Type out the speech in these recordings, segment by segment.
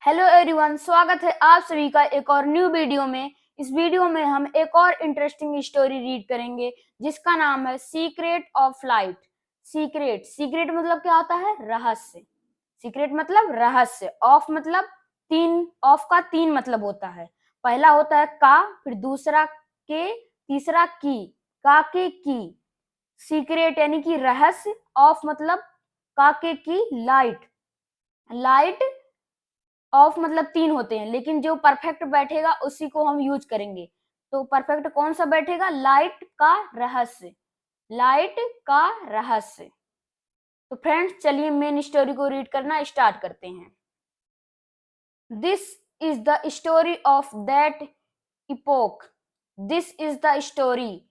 Hello everyone, स्वागत है आप सभी का एक और न्यू वीडियो में। इस वीडियो में हम एक और इंटरेस्टिंग स्टोरी रीड करेंगे जिसका नाम है सीक्रेट ऑफ लाइट। सीक्रेट मतलब क्या होता है? रहस्य। सीक्रेट मतलब रहस्य। ऑफ मतलब तीन। ऑफ का तीन मतलब होता है। पहला होता है का, फिर दूसरा के, तीसरा की। का के की। सीक्रेट यानी कि रहस्य। ऑफ मतलब का के की लाइट। लाइट ऑफ मतलब तीन होते हैं, लेकिन जो परफेक्ट बैठेगा उसी को हम यूज करेंगे। तो परफेक्ट कौन सा बैठेगा? लाइट का रहस्य। लाइट का रहस्य। तो फ्रेंड्स, चलिए मेन स्टोरी को रीड करना स्टार्ट करते हैं। This is the story of that epoch. This is the story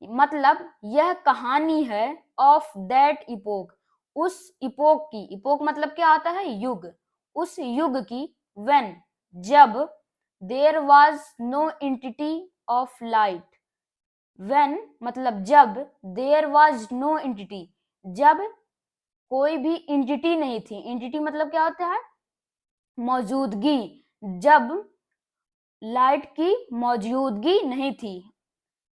मतलब यह कहानी है ऑफ दैट इपोक, उस इपोक की। इपोक मतलब क्या आता है? युग। उस युग की। व्हेन जब there was no entity of light. When मतलब जब, देयर वाज नो एंटिटी जब कोई भी एंटिटी नहीं थी। एंटिटी मतलब क्या होता है? मौजूदगी। जब लाइट की मौजूदगी नहीं थी।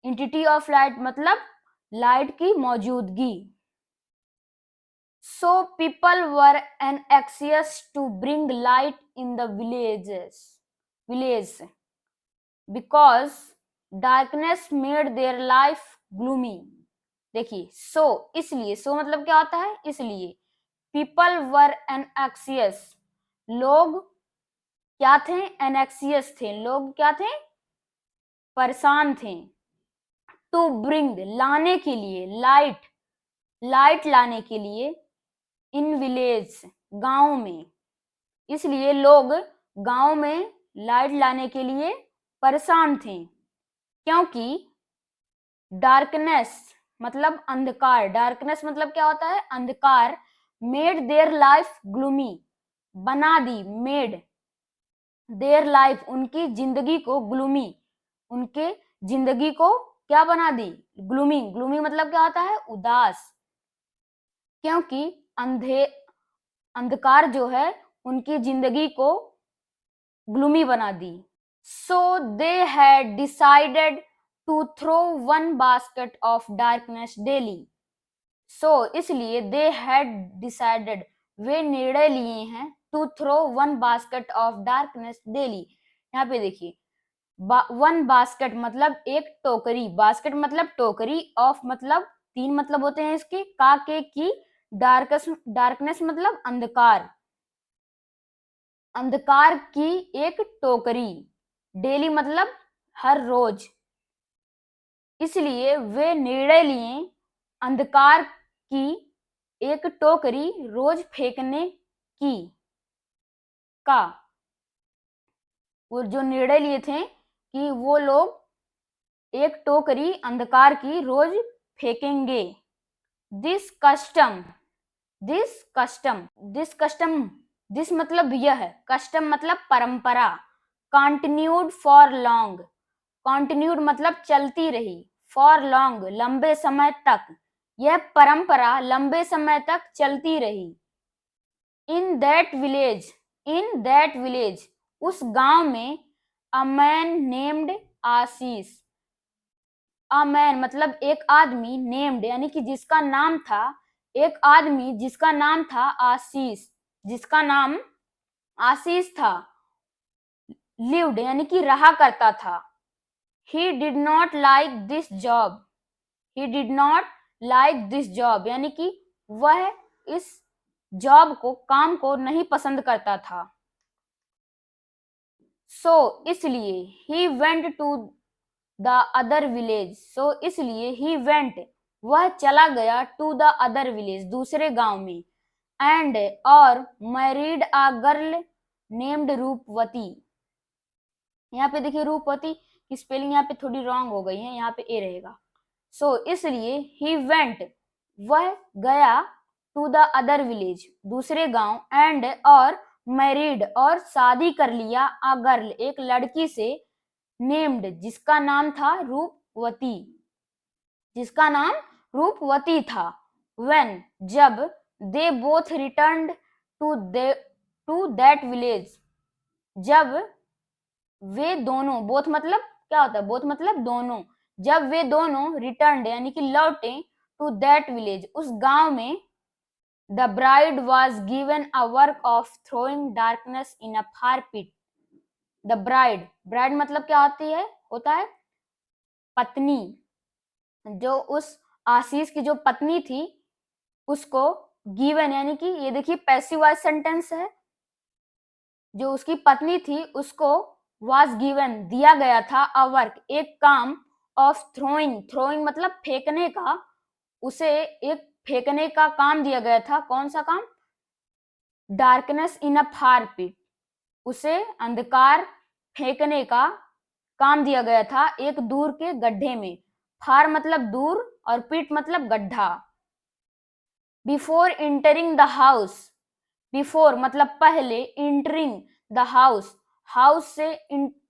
एंटिटी ऑफ लाइट मतलब लाइट की मौजूदगी। So people were anxious to bring light in the village because darkness made their life gloomy। देखिए, इसलिए मतलब क्या होता है? इसलिए। people were anxious लोग क्या थे? anxious थे। लोग क्या थे? परेशान थे। to bring लाने के लिए, लाइट लाने के लिए। इन विलेज गांव में। इसलिए लोग गांव में लाइट लाने के लिए परेशान थे, क्योंकि डार्कनेस मतलब अंधकार। डार्कनेस मतलब क्या होता है? अंधकार। मेड देयर लाइफ ग्लूमी बना दी। मेड देयर लाइफ उनकी जिंदगी को ग्लूमी, उनके जिंदगी को क्या बना दी? ग्लूमी। ग्लूमी मतलब क्या होता है? उदास। क्योंकि अंधकार जो है उनकी जिंदगी को ग्लूमी बना दी। So they had decided to throw one basket of darkness daily. इसलिए दे हैड डिसाइडेड वे निर्णय लिए हैं to throw one basket of darkness daily. यहाँ पे देखिए, वन बास्केट मतलब एक टोकरी। बास्केट मतलब टोकरी। ऑफ मतलब तीन मतलब होते हैं इसके। का के की। डार्कनेस मतलब अंधकार। अंधकार की एक टोकरी। डेली मतलब हर रोज। इसलिए वे निर्णय लिए अंधकार की एक टोकरी रोज फेंकने की का। वो जो निर्णय लिए थे कि वो लोग एक टोकरी अंधकार की रोज फेंकेंगे। दिस कस्टम दिस मतलब यह। कस्टम मतलब परंपरा। Continued for long. कंटिन्यूड मतलब चलती रही। फॉर लॉन्ग लंबे समय तक। यह परंपरा लंबे समय तक चलती रही। इन दैट विलेज उस गांव में। A man named Ashish. A man मतलब एक आदमी। नेम्ड यानी कि जिसका नाम था। एक आदमी जिसका नाम था आशीष। जिसका नाम आशीष था। लिव्ड यानी कि रहा करता था। He did not like this job. He did not like this job यानी कि वह इस जॉब को, काम को नहीं पसंद करता था। इसलिए he went to the other village. इसलिए ही वेंट वह चला गया टू द अदर विलेज दूसरे गांव में। एंड और मैरिड अ गर्ल नेम्ड रूपवती। यहाँ पे देखिए, रूपवती की स्पेलिंग यहाँ पे थोड़ी रॉन्ग हो गई है, यहाँ पे ए रहेगा। इसलिए ही वेंट वह गया टू द अदर विलेज दूसरे गांव। एंड और मैरिड और शादी कर लिया। अ गर्ल एक लड़की से। नेम्ड जिसका नाम था रूपवती। जिसका नाम रूपवती था। व्हेन जब they both returned to that village जब वे दोनों, बोथ मतलब क्या होता है, बोथ मतलब दोनों, जब वे दोनों रिटर्न यानी कि लौटे टू दैट विलेज, उस गांव में, the bride was given a work of throwing darkness in a far pit. The bride, bride मतलब क्या होता है पत्नी, जो उस आशीष की जो पत्नी थी उसको गिवन यानी कि ये देखिए पैसिव वॉइस सेंटेंस है, जो उसकी पत्नी थी उसको वाज गिवन दिया गया था अ वर्क एक काम ऑफ थ्रोइंग, थ्रोइंग मतलब फेंकने का, उसे एक फेंकने का काम दिया गया था। कौन सा काम? डार्कनेस इन अ फार पिट, उसे अंधकार फेंकने का काम दिया गया था एक दूर के गड्ढे में। फार मतलब दूर और पिट मतलब गड्ढा। Before entering the house, before मतलब पहले, इंटरिंग द हाउस, हाउस से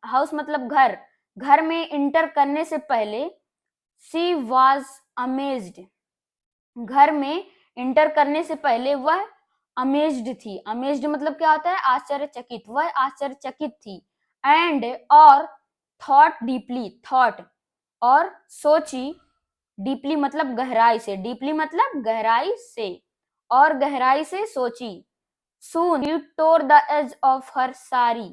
हाउस मतलब घर, घर में इंटर करने से पहले, शी वाज अमेज्ड, घर में इंटर करने से पहले वह अमेज्ड थी। अमेज्ड मतलब क्या होता है? आश्चर्यचकित, वह आश्चर्यचकित थी। एंड और थॉट डीपली, थॉट और सोची, डीपली मतलब गहराई से, डीपली मतलब गहराई से, और गहराई से सोची। Soon he tore the edge of her sari,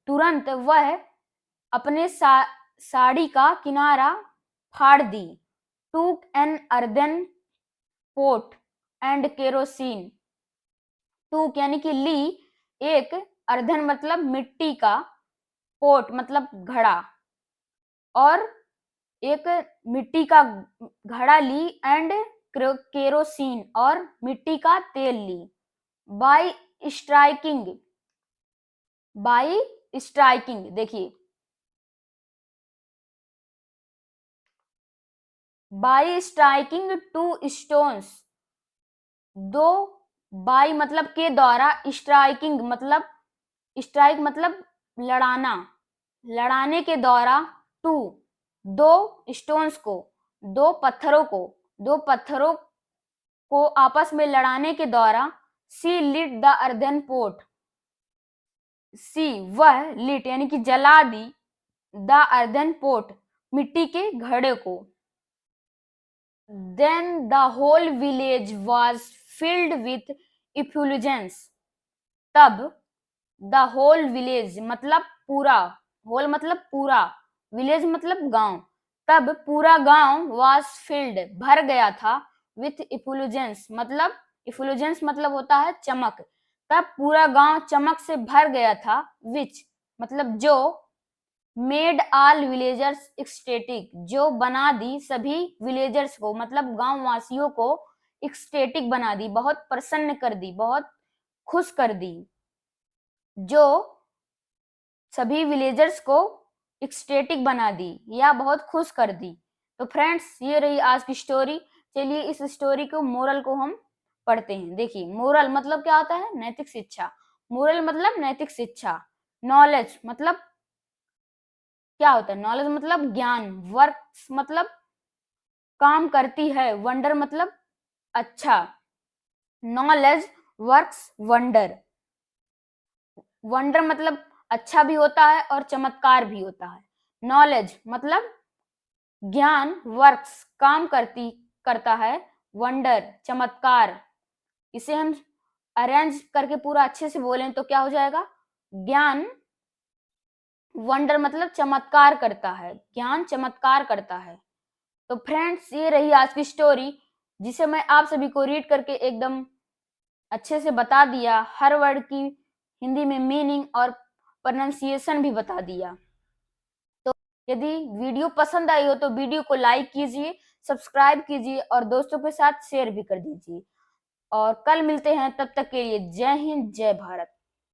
तुरंत वह अपने साड़ी का किनारा फाड़ दी। Took an earthen pot and kerosene, took यानी कि ली, एक अर्धन मतलब मिट्टी का, पोट मतलब घड़ा, और एक मिट्टी का घड़ा ली, एंड केरोसिन और मिट्टी का तेल ली। बाय स्ट्राइकिंग, बाय स्ट्राइकिंग देखिए, बाय स्ट्राइकिंग टू स्टोन्स, दो, बाय मतलब के द्वारा, स्ट्राइकिंग मतलब, स्ट्राइक मतलब लड़ाना, लड़ाने के द्वारा, टू दो स्टोन्स को, दो पत्थरों को, दो पत्थरों को आपस में लड़ाने के द्वारा, सी लिट द अर्धन पोट, सी वह, लिट यानी कि जला दी, द अर्धन पोट मिट्टी के घड़े को। Then the whole village was filled with effulgence, तब द होल विलेज मतलब पूरा, होल मतलब पूरा, विलेज मतलब गांव, तब पूरा गांव वॉज फिल्ड भर गया था, विथ इफ्यूलजेंस मतलब, इफ्यूलजेंस मतलब होता है चमक, तब पूरा गांव चमक से भर गया था, विच मतलब जो, मेड ऑल विलेजर्स एक्सटेटिक जो बना दी सभी विलेजर्स को मतलब गांव वासियों को एक्सटेटिक बना दी, बहुत प्रसन्न कर दी, बहुत खुश कर दी, जो सभी विलेजर्स को एक्सटेटिक बना दी या बहुत खुश कर दी। तो फ्रेंड्स ये रही आज की स्टोरी। चलिए इस स्टोरी को, मोरल को हम पढ़ते हैं। देखिए मोरल मतलब क्या होता है? नैतिक शिक्षा। मोरल मतलब नैतिक शिक्षा। नॉलेज मतलब क्या होता है? नॉलेज मतलब ज्ञान। वर्क्स मतलब काम करती है। वंडर मतलब अच्छा। Knowledge works wonder. वंडर मतलब अच्छा भी होता है और चमत्कार भी होता है। नॉलेज मतलब ज्ञान, वर्क्स काम करता है, वंडर चमत्कार। इसे हम अरेंज करके पूरा अच्छे से बोलें तो क्या हो जाएगा? ज्ञान वंडर मतलब चमत्कार करता है, ज्ञान चमत्कार करता है। तो फ्रेंड्स ये रही आज की स्टोरी, जिसे मैं आप सभी को रीड करके एकदम अच्छे से बता दिया, हर वर्ड की हिंदी में मीनिंग और प्रोनाउंसिएशन भी बता दिया। तो यदि वीडियो पसंद आई हो तो वीडियो को लाइक कीजिए, सब्सक्राइब कीजिए और दोस्तों के साथ शेयर भी कर दीजिए। और कल मिलते हैं, तब तक के लिए जय हिंद, जय भारत।